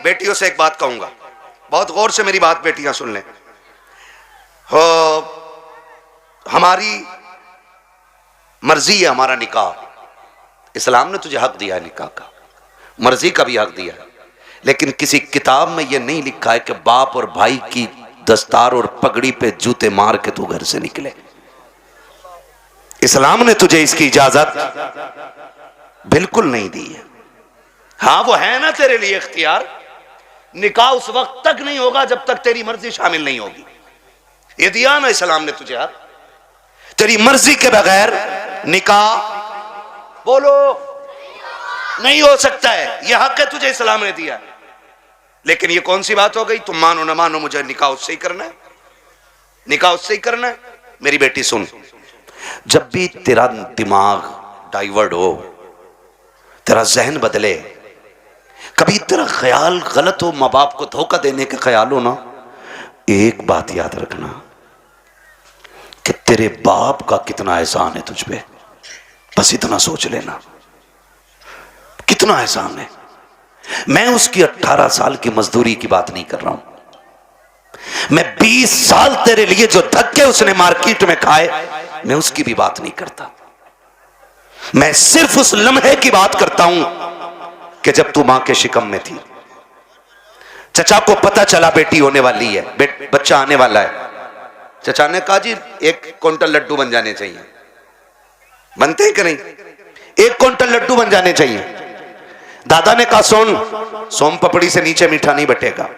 बेटियों से एक बात कहूंगा, बहुत गौर से मेरी बात बेटियां सुन लें। हो, हमारी मर्जी है हमारा निकाह, इस्लाम ने तुझे हक दिया है निकाह का, मर्जी का भी हक दिया है, लेकिन किसी किताब में यह नहीं लिखा है कि बाप और भाई की दस्तार और पगड़ी पे जूते मार के तू घर से निकले। इस्लाम ने तुझे इसकी इजाजत बिल्कुल नहीं दी है। हाँ वो है ना तेरे लिए इख्तियार, निकाह उस वक्त तक नहीं होगा जब तक तेरी मर्जी शामिल नहीं होगी। ये दिया ना इस्लाम ने तुझे हक, तेरी मर्जी के बगैर निकाह बोलो नहीं हो सकता है, यह हक है तुझे इस्लाम ने दिया। लेकिन ये कौन सी बात हो गई, तुम मानो ना मानो मुझे निकाह उससे ही करना है, निकाह उससे ही करना है। मेरी बेटी सुन, जब भी तेरा दिमाग डाइवर्ट हो, तेरा जहन बदले, कभी तेरा ख्याल गलत हो, माँ बाप को धोखा देने का ख्याल हो ना, एक बात याद रखना कि तेरे बाप का कितना एहसान है तुझ पे, बस इतना सोच लेना कितना एहसान है। मैं उसकी 18 साल की मजदूरी की बात नहीं कर रहा हूं, मैं 20 साल तेरे लिए जो धक्के उसने मार्केट में खाए, मैं उसकी भी बात नहीं करता। मैं सिर्फ उस लम्हे की बात करता हूं कि जब तू मां के शिकम में थी, चचा को पता चला बेटी होने वाली है, बच्चा आने वाला है। चचा ने कहा जी 1 क्विंटल लड्डू बन जाने चाहिए, बनते हैं कि नहीं, 1 क्विंटल लड्डू बन जाने चाहिए। दादा ने कहा सुन, सोम पपड़ी से नीचे मीठा नहीं बटेगा।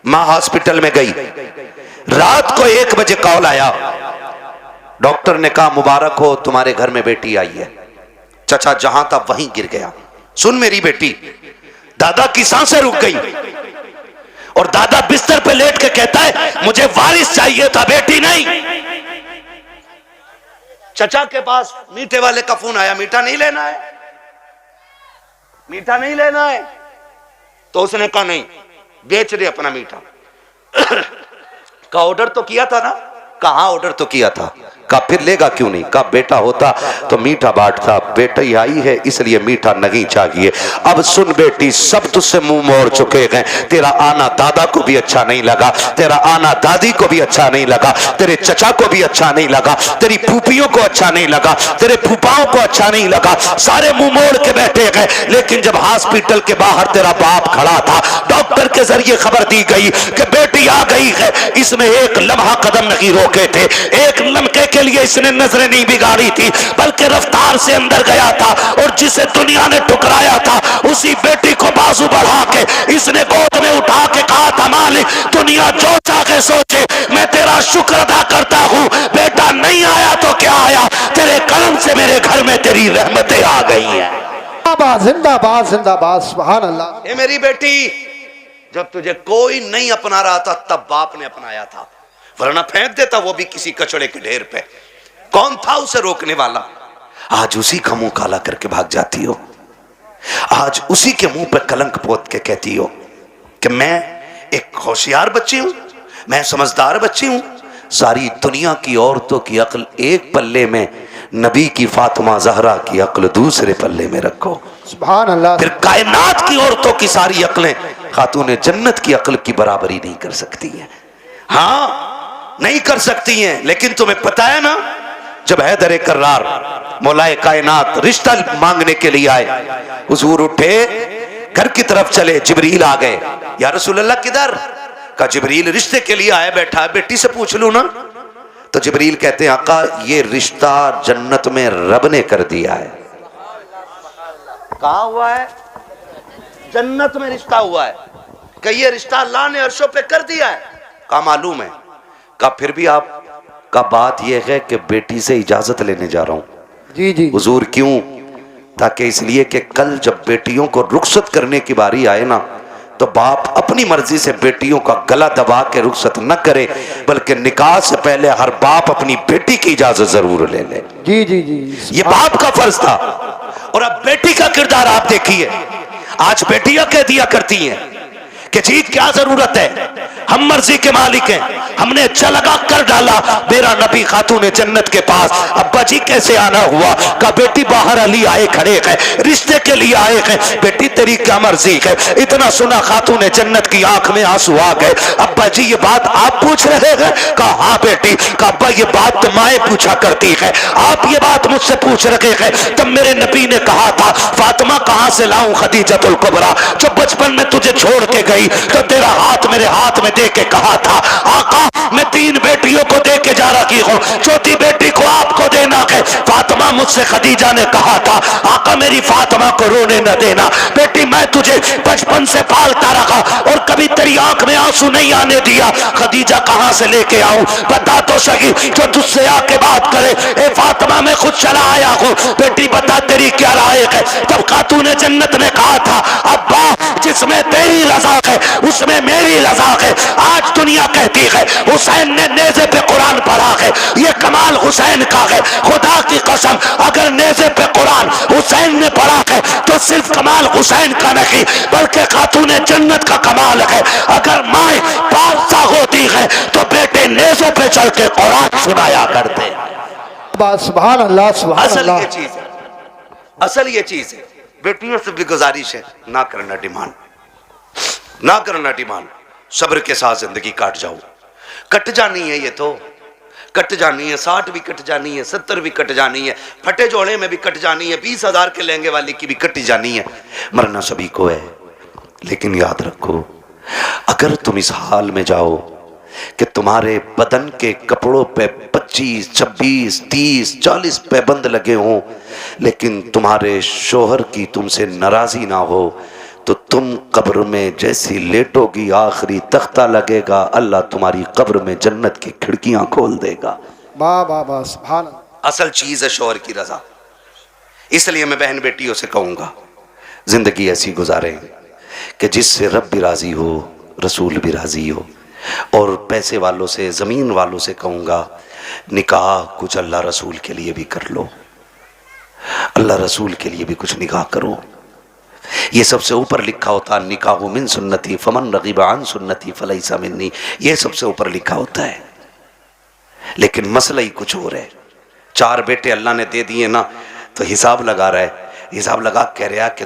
मां हॉस्पिटल में गई, रात को 1 बजे कॉल आया, डॉक्टर ने कहा मुबारक हो तुम्हारे घर में बेटी आई है। चचा जहां था वहीं गिर गया। सुन मेरी बेटी, दादा की सांसें रुक गई और दादा बिस्तर पे लेट के कहता है मुझे वारिस चाहिए था, बेटी नहीं। चचा के पास मीठे वाले का फोन आया, मीठा नहीं लेना है, मीठा नहीं लेना है। तो उसने कहा नहीं, बेच दे अपना मीठा। का ऑर्डर तो किया था ना, कहा ऑर्डर तो किया था, का फिर लेगा क्यों नहीं, का बेटा होता तो मीठा बांटता, बेटा ही आई है इसलिए मीठा नहीं चाहिए। अब सुन बेटी, सब तुझसे मुंह मोड़ चुके हैं, तेरा आना दादा को भी अच्छा नहीं लगा, तेरा आना दादी को भी अच्छा नहीं लगा, तेरे चचा को भी अच्छा नहीं लगा, तेरी फूफियों को अच्छा नहीं लगा, तेरे फूफाओं को अच्छा नहीं लगा, सारे मुंह मोड़ के बैठे गए। लेकिन जब हॉस्पिटल के बाहर तेरा बाप खड़ा था, डॉक्टर के जरिए खबर दी गई कि बेटी आ गई है, इसने एक लम्हा कदम नहीं रोके थे, एक लम्हे के लिए इसने नजरें नहीं बिगाड़ी थी, बल्कि रफ्तार से अंदर गया था और जिसे दुनिया ने ठुकराया था उसी बेटी को बाजू बढ़ा के इसने गोद में उठा के कहा था मालिक दुनिया जो चाहे सोचे, मैं तेरा शुक्र अदा करता हूं, बेटा नहीं आया तो क्या आया, तेरे कर्म से मेरे घर में तेरी रहमतें आ गई हैं। जिंदाबाद जिंदाबाद, सुभान अल्लाह। ये मेरी बेटी, जब तुझे कोई नहीं अपना रहा था तब बाप ने अपनाया था, वरना फेंक देता वो भी किसी कचड़े के ढेर पे। कौन था उसे रोकने वाला? आज उसी का मुंह काला करके भाग जाती हो, आज उसी के मुंह पे कलंक पोत के कहती हो कि मैं एक होशियार बच्ची हूं, मैं समझदार बच्ची हूं। सारी दुनिया की औरतों की अक्ल एक पल्ले में, नबी की फातिमा जहरा की अक्ल दूसरे पल्ले में रखो, सुभान अल्लाह। फिर कायनात की औरतों की सारी अक्लें खातून जन्नत की अक्ल की बराबरी नहीं कर सकती हैं। हाँ नहीं कर सकती हैं, लेकिन तुम्हें पता है ना, जब हैदर कर्रार मौलाए कायनात रिश्ता मांगने के लिए आए, हुजूर उठे घर की तरफ चले, जिब्रील आ गए, या रसूल अल्लाह किधर? का जिब्रील रिश्ते के लिए आया बैठा है, बेटी से पूछ लूं ना। तो जिब्रील कहते हैं आका ये रिश्ता जन्नत में रब ने कर दिया है। कहा हुआ है? जन्नत में रिश्ता हुआ है, कि ये रिश्ता अल्लाह ने अर्शों पे कर दिया है। का मालूम है? का फिर भी आप का बात यह है कि बेटी से इजाजत लेने जा रहा हूं। जी जी हुजूर क्यों? ताकि इसलिए कि कल जब बेटियों को रुखसत करने की बारी आए ना, तो बाप अपनी मर्जी से बेटियों का गला दबा के रुखसत न करे, बल्कि निकाह से पहले हर बाप अपनी बेटी की इजाजत जरूर ले ले। जी जी जी, ये बाप का फर्ज था। और अब बेटी का किरदार आप देखिए, आज बेटियां कह दिया करती हैं कि जी क्या जरूरत है, हम मर्जी के मालिक हैं, हमने चलगा कर डाला मेरा नबी खातून जन्नत के पास। अब्बा जी कैसे आना हुआ? कहा बेटी बाहर अली आए खड़े हैं, रिश्ते के लिए आए हैं। बेटी तेरी क्या मर्जी है? इतना सुना खातून जन्नत की आंख में आंसू आ गए। अब्बा जी ये बात आप पूछ रहे हैं? कहा हाँ बेटी। कहा अब्बा ये बात तो माए पूछा करती है, आप ये बात मुझसे पूछ रहे हैं। तब मेरे नबी ने कहा था फातिमा कहां से लाऊं खदीजतुल कुबरा, जो बचपन में तुझे छोड़ के गई तो तेरा हाथ मेरे हाथ में दे के कहा था आका मैं 3 बेटियों को दे के जा रही हूं, चौथी बेटी को आपको देना है। फातिमा मुझसे खदीजा ने कहा था आका मेरी फातिमा को रोने न देना, बेटी मैं तुझे बचपन से पालता रहा और कभी तेरी आंख में आंसू नहीं आने दिया। खदीजा कहां से लेके आऊं? बता तो सही, जो तुझसे आके बात करे। ए फातिमा मैं खुद चला आया हूं, बेटी बता तेरी क्या राय है? तब खातून जन्नत ने कहा था अब्बा जिसमें तेरी रजा है उसमें मेरी रजा है। आज दुनिया कहती है हुसैन ने नेज़े पे कुरान पढ़ा है, ये कमाल हुसैन का है। खुदा की कसम अगर नेज़े पे कुरान हुसैन ने पढ़ा है तो सिर्फ कमाल हुसैन का नहीं बल्कि खातून जन्नत का कमाल है। अगर माए बादशाह होती है तो बेटे नेज़ों पे चल के कुरान सुनाया करते। सुभान अल्लाह सुभान असल अल्लाह। ये चीज है, असल ये चीज है। बेटियों से भी गुजारिश है ना करना डिमांड, ना करना डिमांड। सब्र के साथ जिंदगी काट जाओ, कट जानी है ये तो कट जानी है। 60 भी कट जानी है, 70 भी कट जानी है, फटे जोड़े में भी कट जानी है, 20,000 के लहंगे वाली की भी कटी जानी है। मरना सभी को है, लेकिन याद रखो अगर तुम इस हाल में जाओ कि तुम्हारे बदन के कपड़ों पे 25, 26, 30, 40 पैबंद लगे हों लेकिन तुम्हारे शोहर की तुमसे नाराजी ना हो तो तुम कब्र में जैसी लेटोगी आखिरी तख्ता लगेगा, अल्लाह तुम्हारी कब्र में जन्नत की खिड़कियां खोल देगा। वाह वाह वाह सुभान अल्लाह। असल चीज है शोहर की रजा। इसलिए मैं बहन बेटियों से कहूंगा जिंदगी ऐसी गुजारें कि जिससे रब भी राजी हो, रसूल भी राजी हो। और पैसे वालों से, जमीन वालों से कहूंगा निकाह कुछ अल्लाह रसूल के लिए भी कर लो, अल्लाह रसूल के लिए भी कुछ निकाह करो। ये सबसे ऊपर लिखा होता है निकाह मिन सुन्नती फमन रगीबा अन सुन्नती फलैसा मिन्नी, ये सबसे ऊपर लिखा होता है। लेकिन मसला ही कुछ और है। 4 बेटे अल्लाह ने दे दिए ना तो हिसाब लगा रहा है, हिसाब लगा कह रहा कि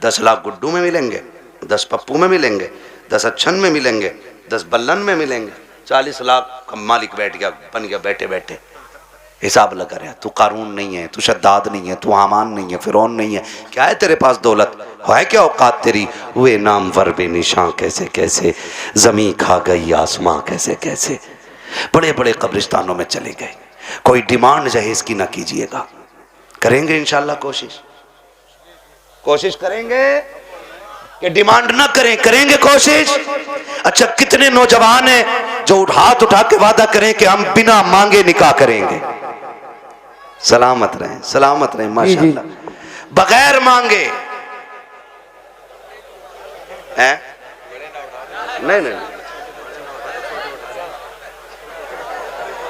10 लाख गुड्डू में मिलेंगे, 10 पप्पू में मिलेंगे, 10 अच्छन में मिलेंगे, 10 बल्लन में मिलेंगे, 40 लाख का मालिक बैठ गया, बन गया बैठे बैठे। हिसाब लगा रहा, तू कारून नहीं है, तू शद्दाद नहीं है, तू हामान नहीं है, फिरौन नहीं है, क्या है तेरे पास दौलत है, क्या औकात तेरी? हुए नाम वर बेनिशां कैसे कैसे, जमी खा गई आसमां कैसे कैसे। बड़े बड़े कब्रिस्तानों में चले गए। कोई डिमांड जहेज की ना कीजिएगा, करेंगे इंशाल्लाह कोशिश, कोशिश करेंगे कि डिमांड ना करें, करेंगे कोशिश। अच्छा कितने नौजवान हैं जो हाथ उठा के वादा करें कि हम बिना मांगे निकाह करेंगे। सलामत रहें माशाल्लाह, बगैर मांगे हैं? नहीं,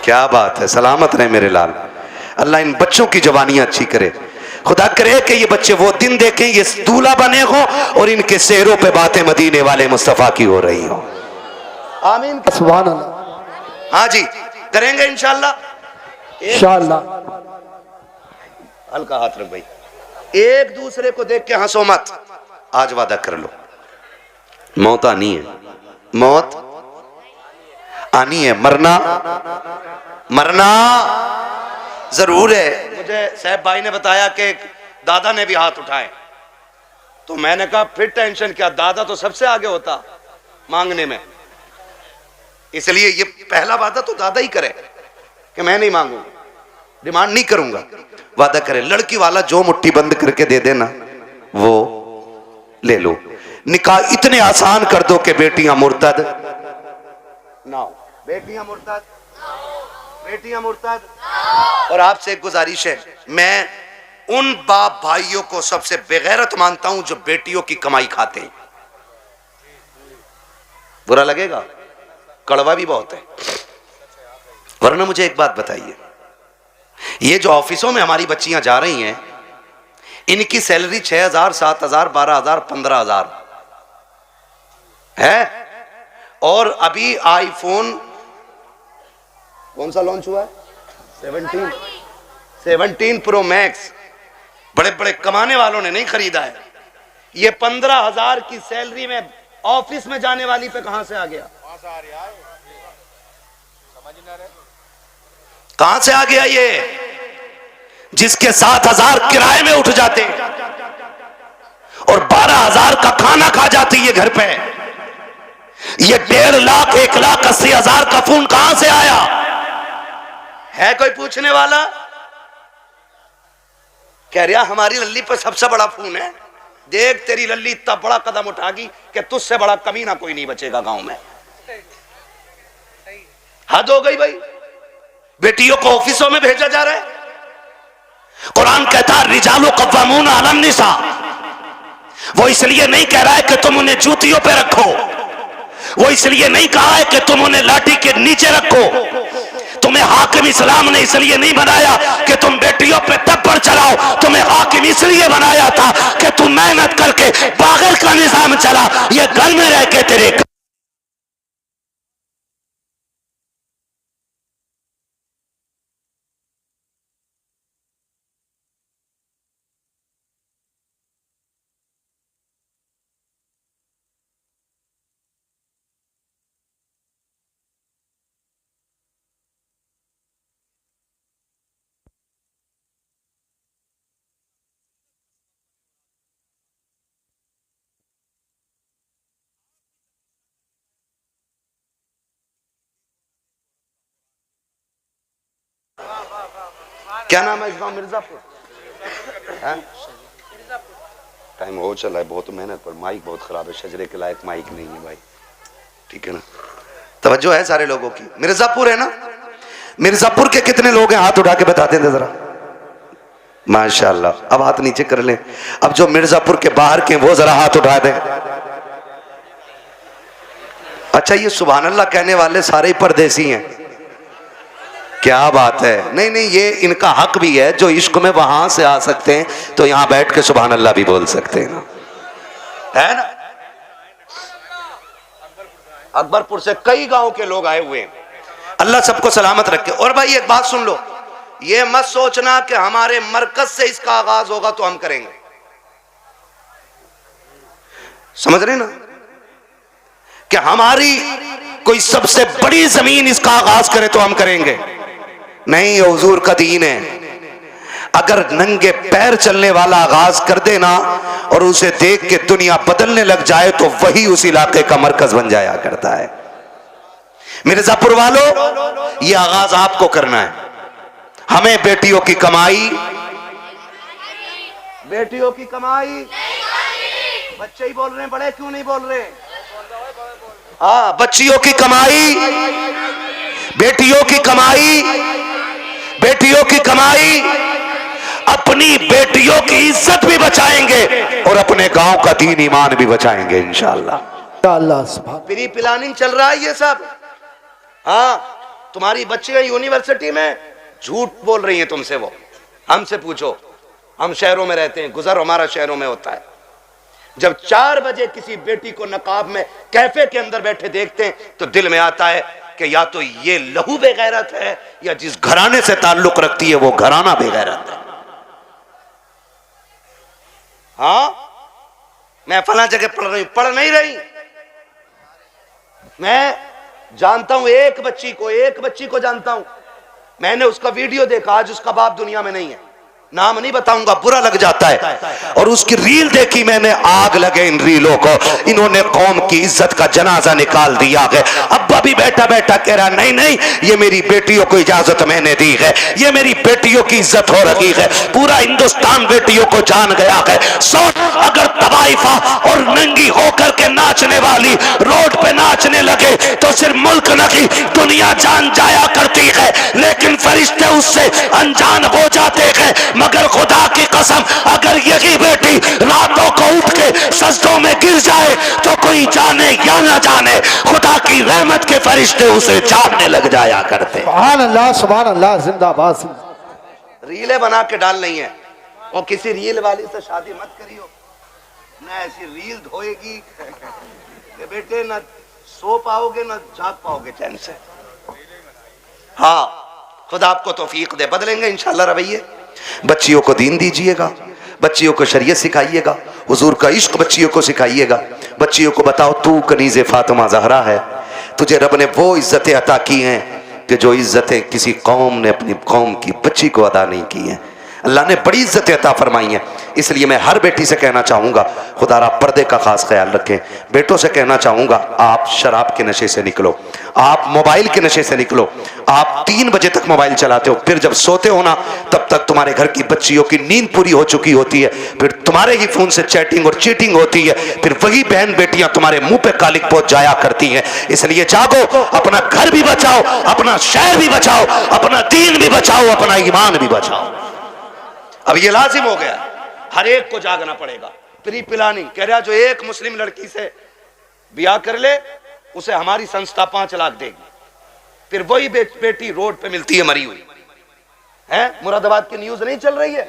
क्या बात है, सलामत रहे मेरे लाल। अल्लाह इन बच्चों की जवानियां अच्छी करे, खुदा करे कि ये बच्चे वो दिन देखें ये दूल्हा बने हो और इनके सेहरों पे बातें मदीने वाले मुस्तफा की हो रही हो। आमीन सुभान अल्लाह। हाँ जी करेंगे इंशाल्लाह। इंशाअल्लाह। हल्का हाथ रख भाई, एक दूसरे को देख के हंसो मत, आज वादा कर लो मौत आनी है, मौत आनी है, मरना जरूर है। मुझे साहब भाई ने बताया कि दादा ने भी हाथ उठाए तो मैंने कहा फिर टेंशन क्या, दादा तो सबसे आगे होता मांगने में, इसलिए ये पहला वादा तो दादा ही करे कि मैं नहीं मांगूंगा, डिमांड नहीं करूंगा, वादा करे। लड़की वाला जो मुट्ठी बंद करके दे देना वो ले लो। निकाह इतने आसान कर दो कि बेटियां मुर्तद ना हो, बेटियां मुर्तद। और आपसे एक गुजारिश है, मैं उन बाप भाइयों को सबसे बेगैरत मानता हूं जो बेटियों की कमाई खाते हैं। बुरा लगेगा, कड़वा भी बहुत है। वरना मुझे एक बात बताइए, ये जो ऑफिसों में हमारी बच्चियां जा रही हैं इनकी सैलरी 6,000, 7,000, 12,000, 15,000, है। और अभी आईफोन कौन सा लॉन्च हुआ है? 17 प्रो मैक्स बड़े बड़े कमाने वालों ने नहीं खरीदा है। ये 15,000 की सैलरी में ऑफिस में जाने वाली पे कहां से आ गया? कहां से आ गया ये? जिसके 7,000 किराए में उठ जाते और 12,000 का खाना खा जाती है घर पे। ये 1.5 लाख 1,80,000 का फोन कहां से आया? है कोई पूछने वाला? कह रहा हमारी लल्ली पर सबसे बड़ा फोन है। देख तेरी लल्ली इतना बड़ा कदम उठागी कि तुझसे बड़ा कमीना कोई नहीं बचेगा गांव में। हद हो गई भाई। बेटियों को ऑफिसों में भेजा जा रहा है। कुरान कहता है रिजालु कव्वामून अलन निसा। वो इसलिए नहीं कह रहा है कि तुम उन्हें जूतियों पे रखो, वो इसलिए नहीं कहा है कि तुम उन्हें लाठी के नीचे रखो। तुम्हें हाकिम इस्लाम ने इसलिए नहीं बनाया कि तुम बेटियों पे तब्बर चलाओ। तुम्हें हाकिम इसलिए बनाया था कि तुम मेहनत करके बागर का निजाम चला। ये घर में रह के तेरे क्या नाम है इस गांव? मिर्जापुर। टाइम हो चला है बहुत मेहनत पर। माइक बहुत खराब है, शजरे के लायक माइक नहीं है भाई। ठीक है ना? तवज्जो है सारे लोगों की। मिर्जापुर है ना? मिर्जापुर के कितने लोग हैं? हाथ उठा के बता दें जरा। माशाल्लाह। अब हाथ नीचे कर लें। अब जो मिर्जापुर के बाहर के वो जरा हाथ उठा दें। अच्छा, ये सुभान अल्लाह कहने वाले सारे ही परदेसी हैं। क्या बात है। नहीं नहीं, ये इनका हक भी है। जो इश्क में वहां से आ सकते हैं तो यहां बैठ के सुभान अल्लाह भी बोल सकते हैं ना, है ना? अकबरपुर से कई गांव के लोग आए हुए हैं। अल्लाह सबको सलामत रखे। और भाई एक बात सुन लो, ये मत सोचना कि हमारे मरकज से इसका आगाज होगा तो हम करेंगे। समझ रहे ना कि हमारी कोई सबसे बड़ी जमीन इसका आगाज करे तो हम करेंगे? नहीं, ये हुजूर का दीन है। अगर नंगे पैर चलने वाला आगाज कर देना और उसे देख के दुनिया बदलने लग जाए तो वही उस इलाके का मरकज बन जाया करता है। मिर्जापुर वालों, ये आगाज आपको करना है। हमें बेटियों की कमाई, बेटियों की कमाई। बच्चे ही बोल रहे हैं, बड़े क्यों नहीं बोल रहे? हाँ, बच्चियों की कमाई, बेटियों की कमाई, बेटियों की कमाई। अपनी बेटियों की इज्जत भी बचाएंगे और अपने गांव का दीन ईमान भी बचाएंगे इंशाअल्लाह। फ्री प्लानिंग चल रहा है ये सब। हाँ, तुम्हारी बच्चियां यूनिवर्सिटी में झूठ बोल रही हैं तुमसे। वो हमसे पूछो, हम शहरों में रहते हैं, गुजर हमारा शहरों में होता है। जब 4 बजे किसी बेटी को नकाब में कैफे के अंदर बैठे देखते हैं तो दिल में आता है कि या तो ये लहू बेगैरत है या जिस घराने से ताल्लुक रखती है वो घराना बेगैरत है। हाँ, मैं फला जगह पढ़ रही हूं, पढ़ नहीं रही। मैं जानता हूं एक बच्ची को जानता हूं। मैंने उसका वीडियो देखा, आज उसका बाप दुनिया में नहीं है। नाम नहीं बताऊंगा, बुरा लग जाता है। और उसकी रील देखी मैंने, आग लगे इन रीलों को। इन्होंने कौम की इज्जत का जनाजा निकाल दिया है। अब्बा भी बैठा बैठा कह रहा नहीं नहीं, ये मेरी बेटियों को इजाजत मैंने दी है, ये मेरी बेटियों की इज्जत हो रही है। पूरा हिंदुस्तान बेटियों को जान गया है। अगर तवाइफा और नंगी होकर के नाचने वाली रोड पे नाचने लगे तो सिर्फ मुल्क नहीं दुनिया जान जाया करती है, लेकिन फरिश्ते उससे अनजान हो जाते हैं। मगर खुदा की कसम, अगर यही बेटी रातों को उठ के सजदों में गिर जाए तो कोई जाने या ना जाने खुदा की रहमत के फरिश्ते उसे चाटने लग जाया करते। सुभान अल्लाह, सुभान अल्लाह, जिंदाबाद। रीलें बना के डाल नहीं है, और किसी रील वाली से शादी मत करियो ना, ऐसी रील धोएगी बेटे ना सो पाओगे ना जाग पाओगे चैन से। हाँ, खुदा आपको तौफीक दे, बदलेंगे इंशाल्लाह रवैये। बच्चियों को दीन दीजिएगा, बच्चियों को शरीयत सिखाइएगा, हुजूर का इश्क बच्चियों को सिखाइएगा। बच्चियों को बताओ तू कनीज़े फातिमा ज़हरा है, तुझे रब ने वो इज्जतें अता की हैं कि जो इज्जतें किसी कौम ने अपनी कौम की बच्ची को अदा नहीं की हैं। अल्लाह ने बड़ी इज्जतें अता फरमाई हैं। इसलिए मैं हर बेटी से कहना चाहूँगा, खुदारा पर्दे का खास ख्याल रखें। बेटों से कहना चाहूँगा, आप शराब के नशे से निकलो, आप मोबाइल के नशे से निकलो। आप 3 बजे तक मोबाइल चलाते हो, फिर जब सोते हो ना तब तक तुम्हारे घर की बच्चियों की नींद पूरी हो चुकी होती है, फिर तुम्हारे ही फोन से चैटिंग और चीटिंग होती है, फिर वही बहन बेटियां तुम्हारे मुंह पे कालिक पहुंच जाया करती हैं। इसलिए जागो, अपना घर भी बचाओ, अपना शहर भी बचाओ, अपना दीन भी बचाओ, अपना ईमान भी बचाओ। अब ये लाजिम हो गया, हर एक को जागना पड़ेगा। प्री प्लानिंग कह रहा, जो एक मुस्लिम लड़की से ब्याह कर ले उसे हमारी संस्था 5 लाख देगी। फिर वही बेटी रोड पे मिलती है मरी हुई है। मुरादाबाद की न्यूज नहीं चल रही है,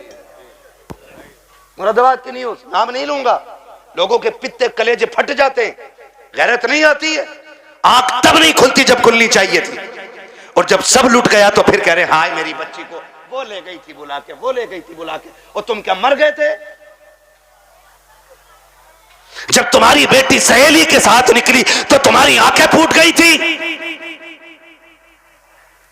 मुरादाबाद की न्यूज, नाम नहीं लूंगा, लोगों के पित्ते कलेजे फट जाते हैं, गैरत नहीं आती है। आंख तब नहीं खुलती जब खुलनी चाहिए थी, और जब सब लुट गया तो फिर कह रहे हाय मेरी बच्ची को वो ले गई थी बुला के, वो ले गई थी बुला के। और तुम क्या मर गए थे? जब तुम्हारी बेटी सहेली के साथ निकली तो तुम्हारी आंखें फूट गई थी।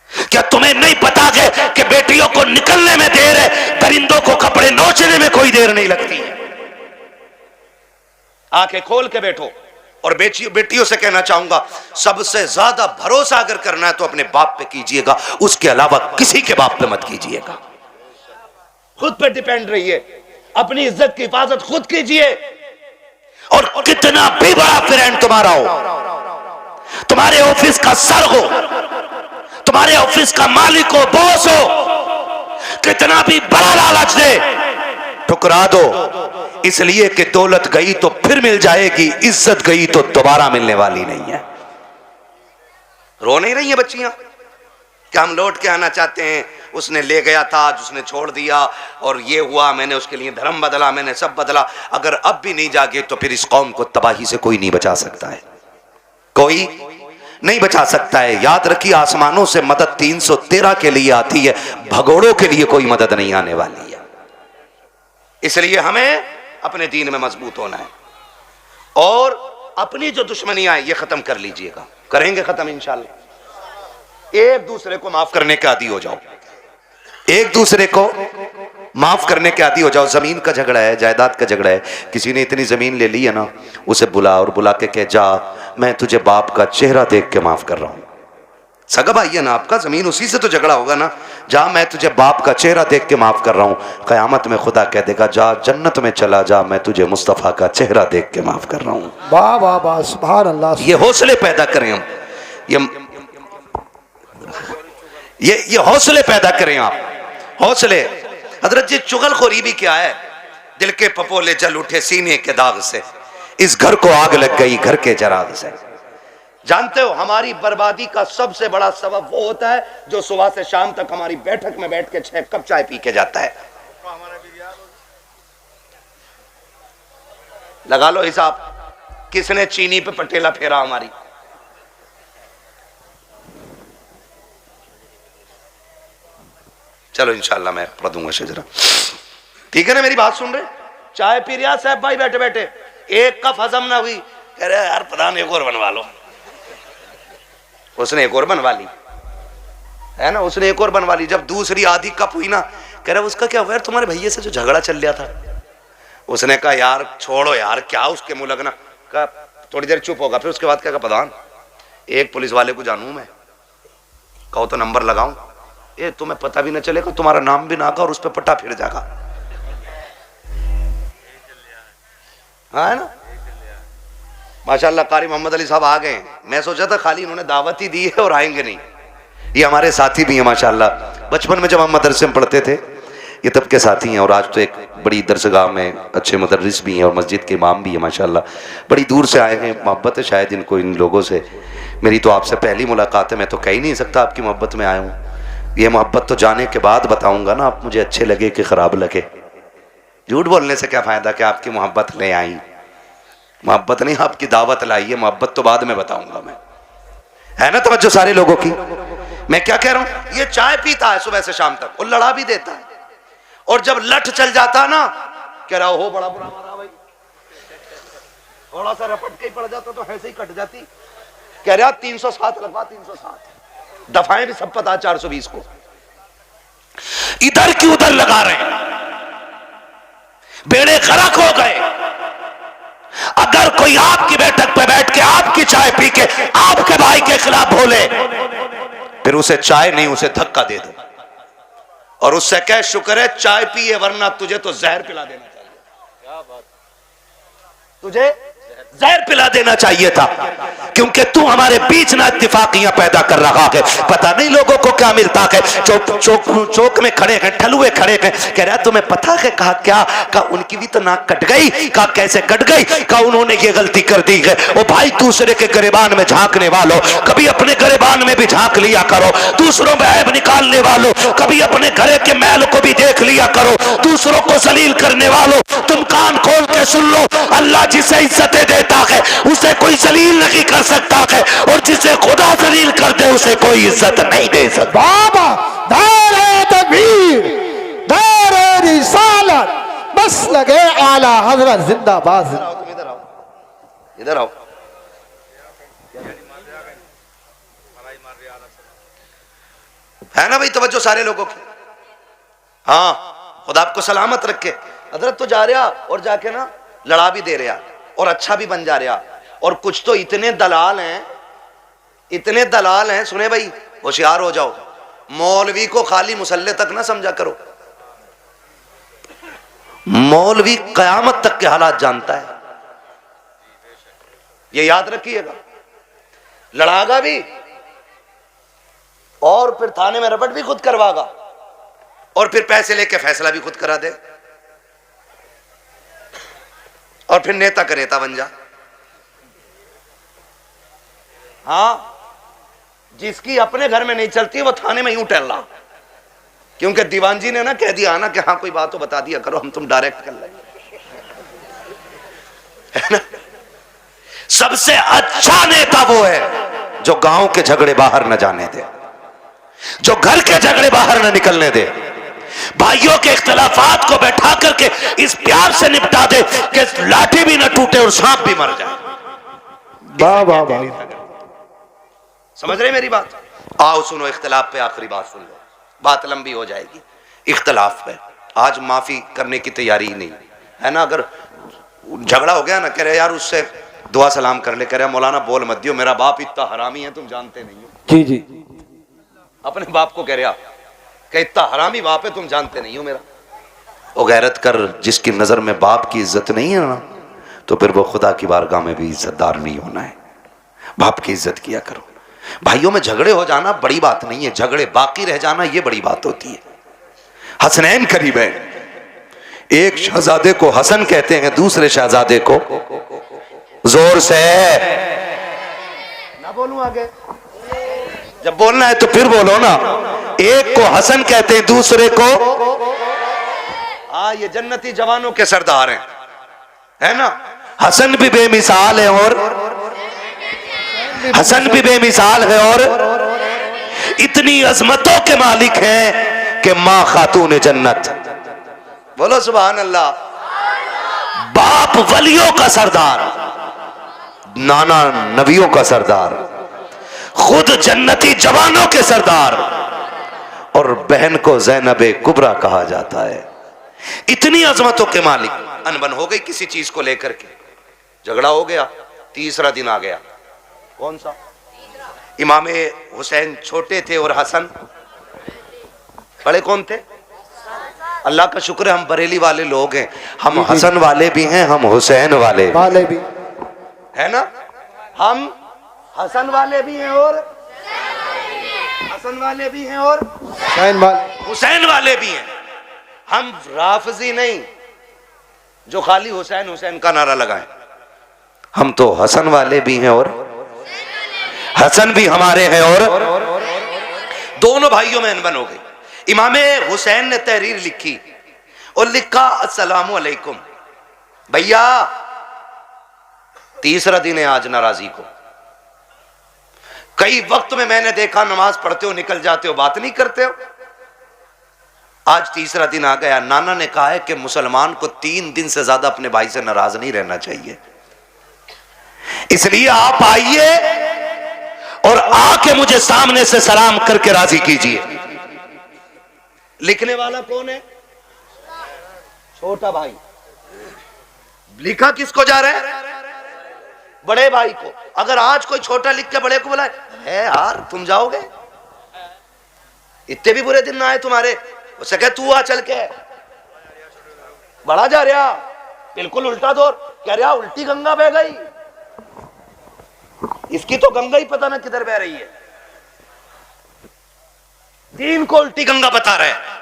क्या तुम्हें नहीं पता कि बेटियों को निकलने में देर है, परिंदों को कपड़े नोचने में कोई देर नहीं लगती? आंखें खोल के बैठो। और बेटियों से कहना चाहूंगा, सबसे ज्यादा भरोसा अगर करना है तो अपने बाप पे कीजिएगा, उसके अलावा किसी के बाप पे मत कीजिएगा। खुद पे डिपेंड रहिए, अपनी इज्जत की हिफाजत खुद कीजिए। और कितना भी बड़ा फ्रेंड तुम्हारा हो, तुम्हारे ऑफिस का सर हो, तुम्हारे ऑफिस का मालिक हो, बॉस हो, कितना भी बड़ा लालच दे, ठुकरा दो। इसलिए कि दौलत गई तो फिर मिल जाएगी, इज्जत गई तो दोबारा मिलने वाली नहीं है। रो नहीं रही हैं बच्चियां कि हम लौट के आना चाहते हैं, उसने ले गया था, उसने छोड़ दिया, और ये हुआ, मैंने उसके लिए धर्म बदला, मैंने सब बदला। अगर अब भी नहीं जागे तो फिर इस कौम को तबाही से कोई नहीं बचा सकता है, कोई नहीं बचा सकता है। याद रखिए, आसमानों से मदद 313 के लिए आती है, भगोड़ों के लिए कोई मदद नहीं आने वाली है। इसलिए हमें अपने दीन में मजबूत होना है, और अपनी जो दुश्मनियां हैं ये खत्म कर लीजिएगा। करेंगे खत्म इंशाल्लाह। एक दूसरे को माफ करने के आदी हो जाओ, एक दूसरे को माफ करने के आदी हो जाओ। जमीन का झगड़ा है, जायदाद का झगड़ा है, किसी ने इतनी जमीन ले ली है ना, उसे बुला और बुला के कह, जा मैं तुझे बाप का चेहरा देख के माफ कर रहा हूं। सगा भाई है ना आपका, जमीन उसी से तो झगड़ा होगा ना। जा मैं तुझे बाप का चेहरा देख के माफ कर रहा हूं। कयामत में खुदा कह देगा, जा जन्नत में चला जा, मैं तुझे मुस्तफा का चेहरा देख के माफ कर रहा हूं। वाह वाह वाह, सुभान अल्लाह। ये हौसले पैदा करें हम, ये हौसले पैदा करें आप, हौसले। हजरत जी, चुगलखोरी भी क्या है? दिल के पपोले जल उठे सीने के दाग से, इस घर को आग लग गई घर के जराग से। जानते हो, हमारी बर्बादी का सबसे बड़ा सबब वो होता है जो सुबह से शाम तक हमारी बैठक में बैठ के 6 कप चाय पी के जाता है। लगा लो हिसाब, किसने चीनी पे पटेला फेरा हमारी। चलो इंशाल्लाह मैं पढ़ दूंगा शजरा, ठीक है ना? मेरी बात सुन रहे? चाय पी रहा साहब भाई बैठे बैठे, एक कप हजम ना हुई, कह रहे यार प्रधान एक और बनवा लो। उसने एक और बनवा ली है ना, उसने एक और बनवा ली। जब दूसरी आधी कप हुई ना, कह रहा उसका क्या हुआ यार, तुम्हारे भैया से जो झगड़ा चल रहा था। उसने कहा यार छोड़ो यार, क्या उसके मुंह लगना। कहा थोड़ी देर चुप होगा, फिर उसके बाद क्या, प्रधान एक पुलिस वाले को जानूं मैं, कहो तो नंबर लगाऊं, ये तुम्हें पता भी ना चलेगा, तुम्हारा नाम भी ना का, और उस पर पट्टा फिर जाएगा। हाँ है ना, माशाल्लाह कारी मोहम्मद अली साहब आ गए। मैं सोचा था खाली इन्होंने दावत ही दी है और आएंगे नहीं। ये हमारे साथी भी हैं माशाल्लाह, बचपन में जब हम मदरसे में पढ़ते थे ये तब के साथी हैं, और आज तो एक बड़ी दरसगाह में अच्छे मुदर्रिस भी हैं और मस्जिद के इमाम भी हैं माशाल्लाह। बड़ी दूर से आए हैं, मोहब्बत है शायद इनको इन लोगों से। मेरी तो आपसे पहली मुलाकात है, मैं तो कह ही नहीं सकता आपकी मोहब्बत में आया हूँ। ये मोहब्बत तो जाने के बाद बताऊँगा ना, आप मुझे अच्छे लगे कि ख़राब लगे। झूठ बोलने से क्या फ़ायदा कि आपकी मोहब्बत ले आई, मोहब्बत नहीं, आपकी दावत लाई है, मोहब्बत तो बाद में बताऊंगा मैं। है ना तवज्जो सारे लोगों की? मैं क्या कह रहा हूं, ये चाय पीता है सुबह से शाम तक और लड़ा भी देता है, और जब लठ चल जाता ना, कह रहा हो बड़ा बुरा मारा भाई, थोड़ा सा रपट के ही पड़ जाता तो ऐसे ही कट जाती। कह रहा 307 लगवा, 307 दफाएं भी सब पता 420 को, इधर की उधर लगा रहे हैं, बेड़े गर्क हो गए। अगर कोई आपकी बैठक पे बैठ के आपकी चाय पी के आपके भाई के खिलाफ बोले, फिर उसे चाय नहीं उसे धक्का दे दो और उससे कह शुक्र है चाय पिए, वरना तुझे तो जहर पिला देना चाहिए। क्या बात, तुझे जहर पिला देना चाहिए था, क्योंकि तू हमारे बीच ना इत्तेफाकियां पैदा कर रहा है। पता नहीं लोगों को क्या मिलता है, चौक में खड़े हैं, ठलुए खड़े हैं, कह रहा तुम्हें पता है, कहा क्या, कहा उनकी भी तो नाक कट गई, कहा कैसे कट गई, कहा उन्होंने ये गलती कर दी है। ओ भाई, दूसरे के गिरेबान में झांकने वालों, कभी अपने गिरेबान में भी झांक लिया करो। दूसरों में ऐब निकालने वालों, कभी अपने घरे के मैल को भी देख लिया करो। दूसरों को जलील करने वालों, तुम कान खोल के सुन लो, अल्लाह जिसे इज्जतें देता है उसे कोई जलील नहीं कर सकता है, और जिसे खुदा जलील कर दे उसे कोई इज्जत नहीं दे सकता। बाबा दारे तकबीर, दारे रिसालत, बस लगे आला हजरत जिंदाबाद। तुम इधर आओ, इधर आओ। है ना भाई तवज्जो सारे लोगों की? हाँ, खुदा आपको सलामत रखे। हजरत तो जा रहा और जाके ना लड़ा भी दे रहा और अच्छा भी बन जा रहा, और कुछ तो इतने दलाल हैं, इतने दलाल हैं, सुने भाई होशियार हो जाओ, मौलवी को खाली मुसल्ले तक ना समझा करो। मौलवी कयामत तक के हालात जानता है, ये याद रखिएगा। लड़ागा भी और फिर थाने में रपट भी खुद करवागा, और फिर पैसे लेके फैसला भी खुद करा दे, और फिर नेता का नेता बन जा। हाँ, जिसकी अपने घर में नहीं चलती वो थाने में यूं टहल रहा, क्योंकि दीवान जी ने ना कह दिया ना कि हाँ कोई बात तो बता दिया करो, हम तुम डायरेक्ट कर लेंगे, है ना। सबसे अच्छा नेता वो है जो गांव के झगड़े बाहर न जाने दे, जो घर के झगड़े बाहर न निकलने दे, भाइयों के इख्तलाफात को बैठा करके इस प्यार से निपटा दे कि लाठी भी न टूटे और सांप भी मर जाए। वाह वाह वाह, समझ रहे मेरी बात? आओ सुनो, इख्तलाफ पे आखिरी बात सुन लो, बात लंबी हो जाएगी। इख्तलाफ पे आज माफी करने की तैयारी ही नहीं है ना। अगर झगड़ा हो गया ना, कह रहे यार उससे दुआ सलाम कर ले, कह रहे मौलाना बोल मत दियो, मेरा बाप इतना हरामी है तुम जानते नहीं हो। जी जी, अपने बाप को कह रहे कि इतना हरामी बाप है तुम जानते नहीं हो मेरा। ओ गैरत कर, जिसकी नजर में बाप की इज्जत नहीं है ना, तो फिर वो खुदा की बारगाह में भी इज्जतदार नहीं होना है। बाप की इज्जत किया करो। भाइयों में झगड़े हो जाना बड़ी बात नहीं है, झगड़े बाकी रह जाना ये बड़ी बात होती है। हसनैन करीब है, एक शहजादे को हसन कहते हैं, दूसरे शहजादे को, जोर से ना बोलूं आगे, जब बोलना है तो फिर बोलो ना। एक को हसन कहते हैं, दूसरे को, हाँ ये जन्नती जवानों के सरदार हैं, है ना। हसन भी बेमिसाल है और हसन भी बेमिसाल है और इतनी अजमतों के मालिक हैं कि मां खातून जन्नत, बोलो सुभान अल्लाह। बाप वलियों का सरदार, नाना नबियों का सरदार, खुद जन्नती जवानों के सरदार, और बहन को ज़ैनबे कुबरा कहा जाता है। इतनी अजमतों के मालिक। अनबन हो गई किसी चीज को लेकर के, झगड़ा हो गया, तीसरा दिन आ गया। कौन सा? इमाम हुसैन छोटे थे और हसन बड़े। कौन थे? अल्लाह का शुक्र है हम बरेली वाले लोग हैं, हम हसन वाले भी हैं, हम हुसैन वाले भी है ना। हम हसन वाले भी हैं और हसन वाले भी हैं और हुसैन वाले भी हैं। हम राफजी नहीं जो खाली हुसैन हुसैन का नारा लगाएं, हम तो हसन वाले भी हैं और हसन भी हमारे हैं, और दोनों भाइयों में अनबन हो गई। इमाम हुसैन ने तहरीर लिखी और लिखा, अस्सलामु अलैकुम भैया, तीसरा दिन है आज नाराजी को। कई वक्त में मैंने देखा नमाज पढ़ते हो निकल जाते हो, बात नहीं करते हो। आज तीसरा दिन आ गया। नाना ने कहा है कि मुसलमान को 3 दिन से ज्यादा अपने भाई से नाराज नहीं रहना चाहिए, इसलिए आप आइए और आके मुझे सामने से सलाम करके राजी कीजिए। लिखने वाला कौन है? छोटा भाई। लिखा किसको जा रहा है? बड़े भाई को। अगर आज कोई छोटा लिख के बड़े को बुलाए, है यार तुम जाओगे, इतने भी बुरे दिन ना आए तुम्हारे, उससे कह तू आ चल के, बड़ा जा रहा, बिल्कुल उल्टा दौर, कह रहा उल्टी गंगा बह गई, इसकी तो गंगा ही पता ना किधर बह रही है, दीन को उल्टी गंगा बता रहे हैं।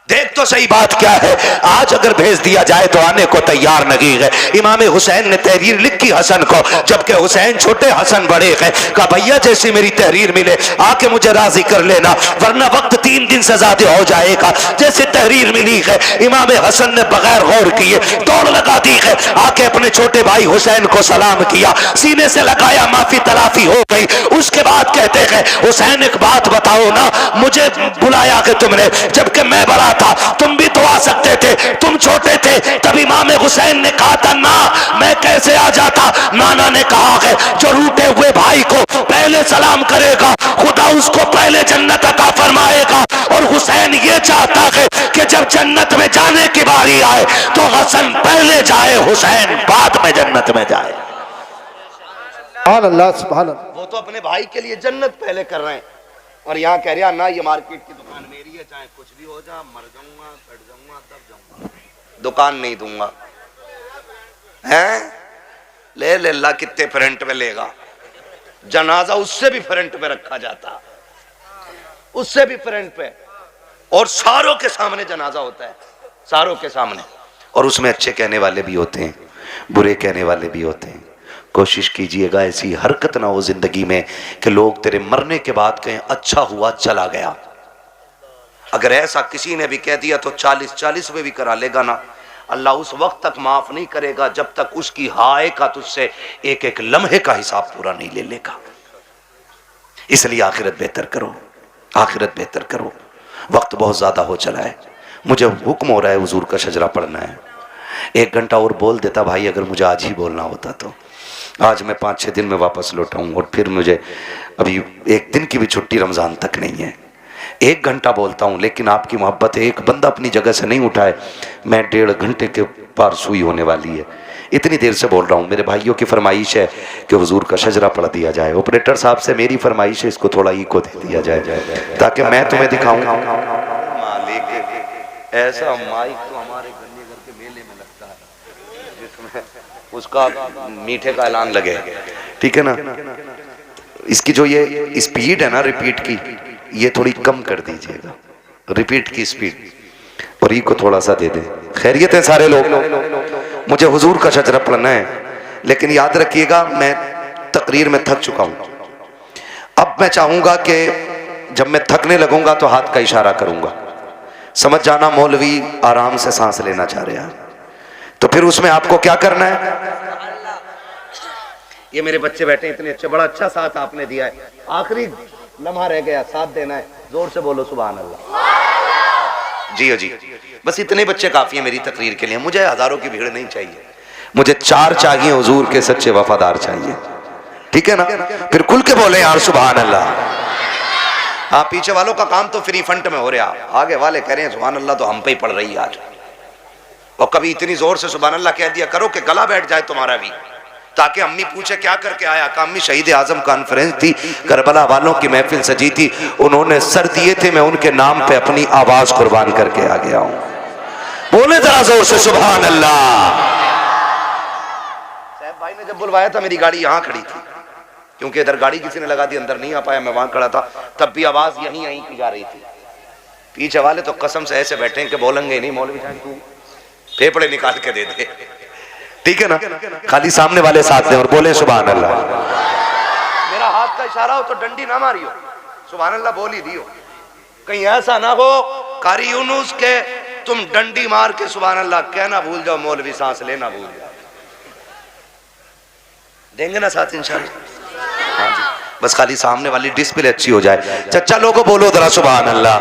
देख तो सही बात क्या है। आज अगर भेज दिया जाए तो आने को तैयार नहीं है। इमाम हुसैन ने तहरीर लिखी हसन को, जबकि हुसैन छोटे हसन बड़े हैं। कहा भैया जैसी मेरी तहरीर मिले आके मुझे राजी कर लेना, वरना वक्त 3 दिन से ज्यादा हो जाएगा। जैसे तहरीर मिली है इमाम हसन ने बगैर गौर किए दौड़ लगा दी है, आके अपने छोटे भाई हुसैन को सलाम किया, सीने से लगाया, माफी तलाफी हो गई। उसके बाद कहते हैं हुसैन एक बात बताओ ना, मुझे बुलाया कि तुमने, जबकि मैं बड़ा था, तुम भी तो आ सकते थे, तुम छोटे थे। तब इमाम हुसैन ने कहा था ना मैं कैसे आ जाता। नाना ने कहा है जो रूठे हुए भाई को पहले सलाम करेगा खुदा उसको पहले जन्नत अता फरमाएगा। और हुसैन ये चाहता है कि जब जन्नत में जाने की बारी आए तो हसन पहले जाए, हुसैन बाद में जन्नत में जाए। सुभान अल्लाह, सुभान अल्लाह। वो तो अपने भाई के लिए जन्नत पहले कर रहे हैं, और यहाँ कह रहा ना ये मार्केट की दुकान मेरी है, चाहे कुछ भी हो जा, मर जाऊंगा, कट जाऊंगा, दब जाऊंगा, दुकान नहीं दूंगा। हैं ले अल्लाह कितने फ्रंट पे लेगा। जनाजा उससे भी फ्रंट पे रखा जाता, उससे भी फ्रंट पे, और सारों के सामने जनाजा होता है, सारों के सामने। और उसमें अच्छे कहने वाले भी होते हैं, बुरे कहने वाले भी होते हैं। कोशिश कीजिएगा ऐसी हरकत ना हो जिंदगी में कि लोग तेरे मरने के बाद कहें अच्छा हुआ चला गया। अगर ऐसा किसी ने भी कह दिया तो 40-40 में भी करा लेगा ना, अल्लाह उस वक्त तक माफ नहीं करेगा जब तक उसकी हाय का तुझसे एक एक लम्हे का हिसाब पूरा नहीं ले लेगा। इसलिए आखिरत बेहतर करो, आखिरत बेहतर करो। वक्त बहुत ज्यादा हो चला है, मुझे हुक्म हो रहा है हुजूर का शजरा पढ़ना है। 1 घंटा और बोल देता भाई, अगर मुझे आज ही बोलना होता तो। आज मैं 5-6 दिन में वापस लौटाऊँ, और फिर मुझे अभी 1 दिन की भी छुट्टी रमज़ान तक नहीं है। 1 घंटा बोलता हूँ, लेकिन आपकी मोहब्बत है, एक बंदा अपनी जगह से नहीं उठाए, मैं 1.5 घंटे के पार सुई होने वाली है। इतनी देर से बोल रहा हूँ। मेरे भाइयों की फरमाइश है कि हुजूर का शजरा पढ़ दिया जाए। ऑपरेटर साहब से मेरी फरमाइश है इसको थोड़ा इको दे दिया जाए ताकि मैं तुम्हें दिखाऊँ। ऐसा माइक तो हमारे गन्ने घर के मेले में लगता है जिसमें उसका मीठे का ऐलान लगे, ठीक है ना। इसकी जो ये स्पीड है ना रिपीट की, ये थोड़ी कम कर दीजिएगा, रिपीट की स्पीड, और ई को थोड़ा सा दे दे। खैरियत है सारे लोग, मुझे हुजूर का शजरा पढ़ना है, लेकिन याद रखिएगा मैं तकरीर में थक चुका हूं। अब मैं चाहूंगा कि जब मैं थकने लगूंगा तो हाथ का इशारा करूंगा, समझ जाना मौलवी आराम से सांस लेना चाह रहे हैं। तो फिर उसमें आपको क्या करना है। ये मेरे बच्चे बैठे इतने अच्छे, बड़ा अच्छा साथ आपने दिया है, आखिरी लम्हा रह गया, साथ देना है, जोर से बोलो सुभान अल्लाह। जी जी, बस इतने बच्चे काफी है मेरी तकरीर के लिए, मुझे हजारों की भीड़ नहीं चाहिए, मुझे 4 चाहिए हुजूर के सच्चे वफादार चाहिए, ठीक है ना। फिर खुल के बोले यार सुभान अल्लाह। हाँ, पीछे वालों का काम तो फ्री फंड में हो रहा, आगे वाले कह रहे हैं सुभान अल्लाह तो हम पे ही पड़ रही है आज। और कभी इतनी जोर से सुभान अल्लाह कह दिया करो कि गला बैठ जाए तुम्हारा भी, ताकि अम्मी पूछे क्या करके आया। का अम्मी शहीद आजम कॉन्फ्रेंस थी, करबला वालों की महफिल सजी थी, उन्होंने सर दिए थे, मैं उनके नाम पे अपनी आवाज कुर्बान करके आ गया हूं। बोले जरा जोर से सुभान अल्लाह। साहब भाई ने जब बुलवाया था मेरी गाड़ी यहाँ खड़ी थी, क्योंकि इधर गाड़ी किसी ने लगा दी, अंदर नहीं आ पाया, मैं वहां खड़ा था, तब भी आवाज यहीं यहीं की जा रही थी। पीछे वाले तो कसम से ऐसे बैठे कि बोलेंगे नहीं, मौलवी साहब तू फेफड़े निकाल के दे दे, ठीक है ना। खाली सामने वाले साथ में और बोले सुभान अल्लाह। मेरा हाथ का इशारा हो तो डंडी ना मारियो, सुभान अल्लाह बोल ही दियो। कहीं ऐसा ना हो कारी यूनुस के तुम डंडी मार के सुभान अल्लाह कहना भूल जाओ, मौलवी सांस लेना भूल जाओ। देंगे ना साथ इंशाल्लाह। हाँ जी, बस खाली सामने वाली डिस्प्ले अच्छी हो जाए। चचा लोगों बोलो जरा सुभान अल्लाह।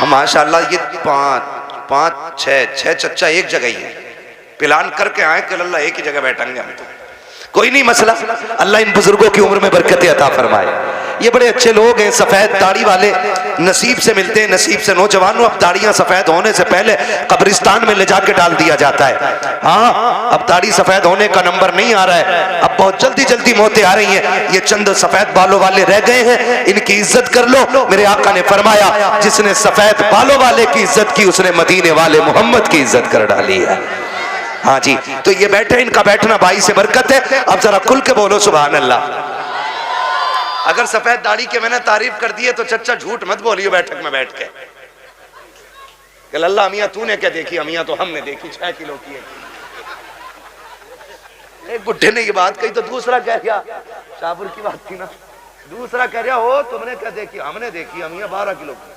माशाल्लाह ये पाँच छह चचा एक जगह ही है, प्लान करके आए कि अल्लाह एक ही जगह बैठेंगे हम तो, कोई नहीं मसला। अल्लाह इन बुजुर्गों की उम्र में बरकत अता फरमाए। ये बड़े अच्छे लोग हैं, सफेद दाढ़ी वाले, नसीब से मिलते हैं, नसीब से। नौजवानों अब दाढ़ियां सफेद होने से पहले कब्रिस्तान में ले जाके डाल दिया जाता है। हाँ, अब दाढ़ी सफेद होने का नंबर नहीं आ रहा है, अब बहुत जल्दी जल्दी मौतें आ रही हैं। ये चंद सफेद बालों वाले रह गए हैं, इनकी इज्जत कर लो। मेरे आका ने फरमाया जिसने सफेद बालों वाले की इज्जत की उसने मदीने वाले मोहम्मद की इज्जत कर डाली है। हाँ जी, तो ये बैठे, इनका बैठना भाई से बरकत है। अब जरा खुल के बोलो सुभान अल्लाह। अगर सफेद दाढ़ी के मैंने तारीफ कर दी है तो चचा झूठ मत बोलियो बैठक में बैठ के कि अल्लाह अमिया तूने क्या देखी, अमिया तो हमने देखी 6 किलो की है। एक बुढ़े ने ये बात कही तो दूसरा कह गया, शाहपुर की बात थी ना, दूसरा कह रहा हो तुमने क्या देखी, हमने देखी अमिया 12 किलो की।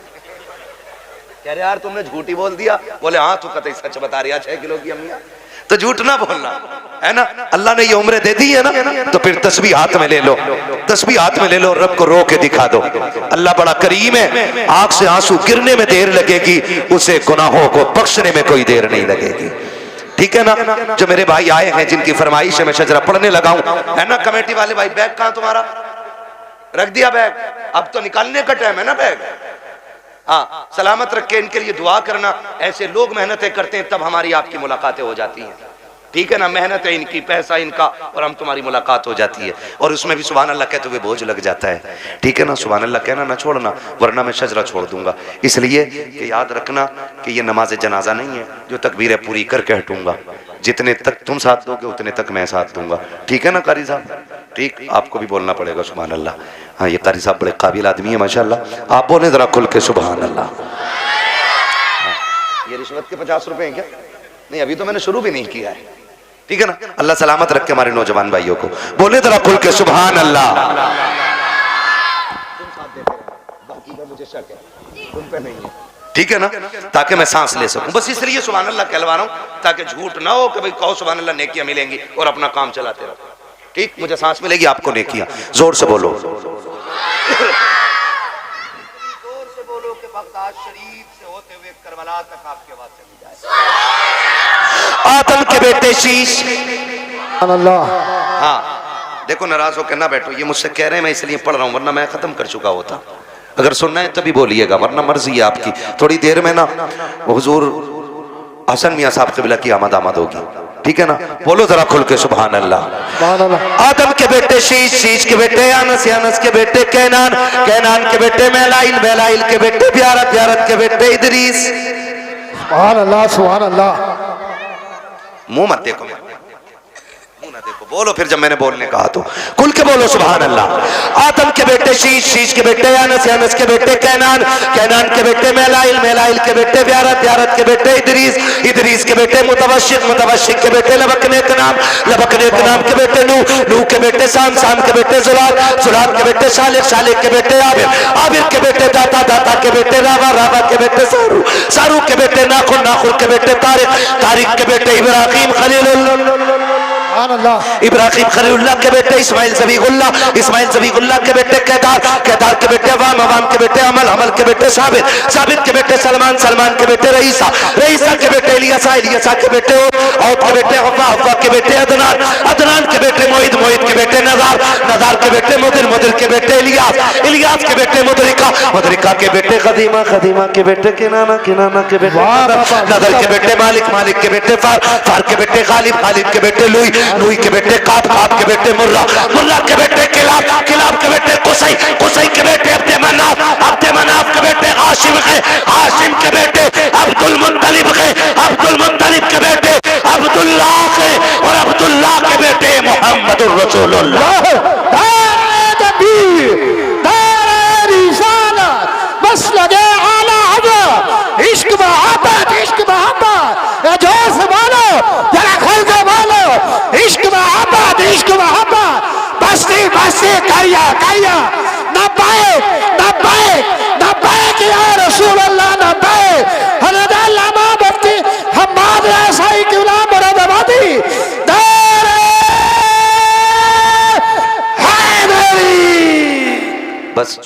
कह रहे यार तुमने झूठी बोल दिया। बोले हाँ तू कतई सच बता रहा 6 किलो की अमिया, तो झूठ ना बोलना है ना। अल्लाह ने ये उम्र दे दी है ना, तो फिर तस्बीह हाथ में ले लो, तस्बीह हाथ में ले लो, रब को रो के दिखा दो। अल्लाह बड़ा करीम है, आंख से आंसू गिरने में देर लगेगी, उसे गुनाहों को बख्शने में कोई देर नहीं लगेगी। ठीक है ना। जो मेरे भाई आए हैं जिनकी फरमाइश है मैं शजरा पढ़ने लगा हूं, है ना। कमेटी वाले भाई बैग कहां तुम्हारा, रख दिया बैग, अब तो निकालने का टाइम है ना बैग। हाँ, सलामत रख के इनके लिए दुआ करना। ऐसे लोग मेहनतें करते हैं तब हमारी आपकी मुलाकातें हो जाती हैं। ठीक है ना, मेहनत है इनकी, पैसा इनका, और हम तुम्हारी मुलाकात हो जाती है। और उसमें भी सुभान अल्लाह कहते हुए बोझ लग जाता है। ठीक है ना, सुभान अल्लाह कहना ना छोड़ना, वरना मैं शजरा छोड़ दूंगा। इसलिए कि याद रखना कि ये नमाज जनाजा नहीं है जो तकबीरें पूरी करके हटूंगा। जितने तक तुम साथ दोगे उतने तक मैं साथ दूंगा। ठीक है ना कारी साहब, ठीक, आपको भी बोलना पड़ेगा सुभान अल्लाह। हाँ, ये कारी साहब बड़े काबिल आदमी है माशाल्लाह, आप बोले जरा खुल के सुभान अल्लाह। ये रिश्वत के 50 रुपए हैं क्या? नहीं, अभी तो मैंने शुरू भी नहीं किया है। ठीक है ना, अल्लाह सलामत रख के हमारे नौजवान भाइयों को। बोले जरा खुल के सुभान अल्लाह। बाकी का मुझे शक है, तुम पे नहीं है। ठीक है ना, ताकि मैं सांस ले सकूं, बस इसलिए सुभान अल्लाह कहलवा रहा हूं, ताकि झूठ ना हो कि भाई कहो सुभान अल्लाह नेकियां मिलेंगी और अपना काम चलाते रहो। ठीक, मुझे सांस मिलेगी, आपको नेकियां। जोर से बोलो, जोर से बोलो कि बगदाद शरीफ से होते हुए करबला तक आपके आवाज चली जाए। आदम के बेटे शीश। अल्लाह। हाँ, देखो नाराज होकर ना बैठो, ये मुझसे कह रहे हैं मैं इसलिए पढ़ रहा हूँ, वरना मैं खत्म कर चुका होता। अगर सुनना है तभी बोलिएगा, वरना मर्जी है आपकी। थोड़ी देर में ना हुजूर हसन मियां साहब क़िबला की आमद होगी। ठीक है ना, बोलो जरा खुल के सुभान अल्लाह। आदम के बेटे शीश, शीश के बेटे अनस, अनस के बेटे कैनान, कैनान के बेटे मेलाइल, मेलाइल के बेटे ब्यारत, ब्यारत के बेटे इदरीस। सुभान अल्लाह, सुभान अल्लाह। मुंह मत देखो, मुंह ना देखो, बोलो फिर जब मैंने बोलने कहा तो खुल के बोलो सुभान अल्लाह। आदम के बेटे शीश, शीश के बेटे अनस, अनस के बेटे कैनान, कैनान के बेटे मेलाइल, मेलाइल के बेटे ब्यारत, ब्यारत के बेटे इदरीस, इदरीस के बेटे मुतवशिक, मुतवशिक के बेटे लबकने के नाम, लबकने के नाम के बेटे नूह, नूह के बेटे साम, साम के बेटे जुलाल, जुलाल के बेटे सालिक, सालिक के बेटे आबिर, आबिर के बेटे दाता, दाता के बेटे रावा, रावा के बेटे सारू, सारू के बेटे नाखुन, नाखुन के बेटे तारिक, तारिक के बेटे इब्राहिम खलीलुल्लाह, इब्राहिम खलीलुल्लाह के बेटे इस्माइल ज़बीहुल्लाह, इस्माइल ज़बीहुल्लाह के बेटे केदार, केदार के बेटे अवाम, अवाम के बेटे अमल, अमल के बेटे साबित, साबित के बेटे सलमान, सलमान के बेटे रईसा, रईसा के बेटे इलियासा, इलियासा के बेटे औद के बेटे हव्वा, हव्वा के बेटे अदनान, अदनान के बेटे मोहिद, मोहिद के बेटे नज़ार, नज़ार के बेटे मुदिर, मुदिर के बेटे इलियास, इलियास के बेटे मुदरिका, मुदरिका के बेटे खदीमा, खदीमा के बेटे किनाना, किनाना के बेटे नदर के बेटे मालिक, मालिक के बेटे फार, फार के बेटे गालिब, गालिब के बेटे लुई, लुई के बेटे काब, काब के बेटे मुर्रा, मुर्रा के बेटे किलाब, किलाब के बेटे कुसै, कुसै के बेटे अब्दे मनाफ, अब्दे मनाफ के बेटे हाशिम है, हाशिम के बेटे अब्दुल मुत्तलिब है, अब्दुल मुत्तलिब के बेटे अब्दुल्लाह है, और अब्दुल्लाह के बेटे मोहम्मदुर रसूलुल्लाह।